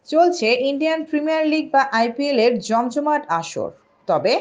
চলছে Indian premier league বা IPL এর জমজমাট আসর। তবে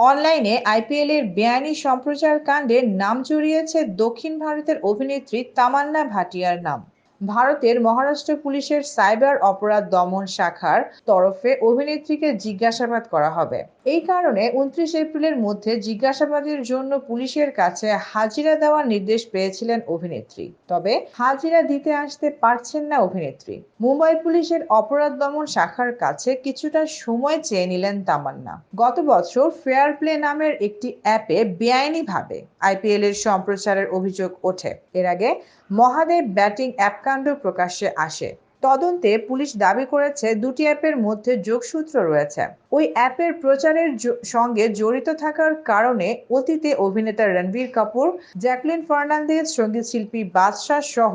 অনলাইনে আইপিএল এর বেআইনি সম্প্রচার কাণ্ডে নাম জড়িয়েছে দক্ষিণ ভারতের অভিনেত্রী তামান্না ভাটিয়ার নাম। ভারতের মহারাষ্ট্র পুলিশের সাইবার অপরাধ দমন শাখার তরফে অভিনেত্রীকে জিজ্ঞাসাবাদ করা হবে। এই কারণে 29 এপ্রিলের মধ্যে জিজ্ঞাসাবাদের জন্য পুলিশের কাছে হাজিরা দেওয়ার নির্দেশ পেয়েছিলেন অভিনেত্রী। তবে হাজিরা দিতে আসতে পারছেন না অভিনেত্রী। মুম্বাই পুলিশের অপরাধ দমন শাখার কাছে কিছুটা সময় চেয়ে নিলেন তামান্না। গত বছর ফেয়ার প্লে নামের একটি অ্যাপে বেআইনিভাবে আইপিএল এর সম্প্রচারের অভিযোগ ওঠে। এর আগে মহাদেব ব্যাটিং অ্যাপ কাণ্ড প্রকাশ্যে আসে। তদন্তে পুলিশ দাবি করেছে দুটি অ্যাপের মধ্যে যোগসূত্র রয়েছে। ওই অ্যাপের প্রচারের সঙ্গে জড়িত থাকার কারণে অতীতে অভিনেতা রণবীর কাপুর, জ্যাকলিন ফার্নান্দেজ, সঙ্গীত শিল্পী বাদশাহ সহ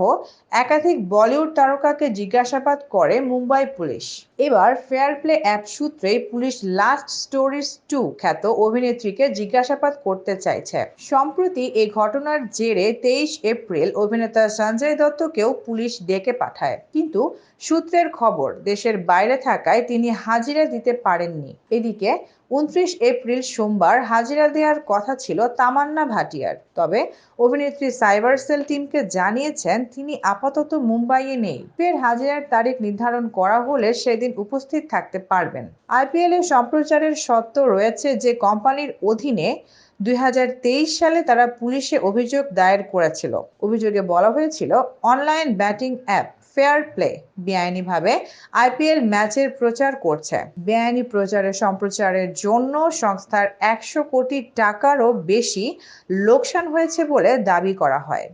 একাধিক বলিউড তারকাকে জিজ্ঞাসাবাদ করে মুম্বাই পুলিশ। এবার ফেয়ার প্লে অ্যাপ সূত্রেই পুলিশ লাস্ট স্টোরিজ 2 খ্যাত অভিনেত্রীকে জিজ্ঞাসাবাদ করতে চাইছে। সম্প্রতি এই ঘটনার জেরে 23 এপ্রিল অভিনেতা সঞ্জয় দত্তকেও পুলিশ ডেকে পাঠায়, কিন্তু সূত্রের খবর দেশের বাইরে থাকায় তিনি হাজিরা দিতে পারেননি। এদিকে 29 এপ্রিল সোমবার হাজিরা দেওয়ার কথা ছিল তামান্না ভাটিয়ার। তবে অভিনেত্রী সাইবার সেল টিমকে জানিয়েছেন তিনি আপাতত মুম্বাইয়ে নেই। ফের হাজিরার তারিখ নির্ধারণ করা হলে সেদিন উপস্থিত থাকতে পারবেন। আইপিএল এর সম্প্রচারের শর্ত রয়েছে যে কোম্পানির অধীনে 2023 সালে তারা পুলিশে অভিযোগ দায়ের করেছিল। অভিযোগে বলা হয়েছিল online batting app fair play বেআইনিভাবে আইপিএল ম্যাচের প্রচার করছে। বেআইনি সম্প্রচারের জন্য সংস্থার 100 কোটি টাকারও বেশি লোকসান হয়েছে বলে দাবি করা হয়।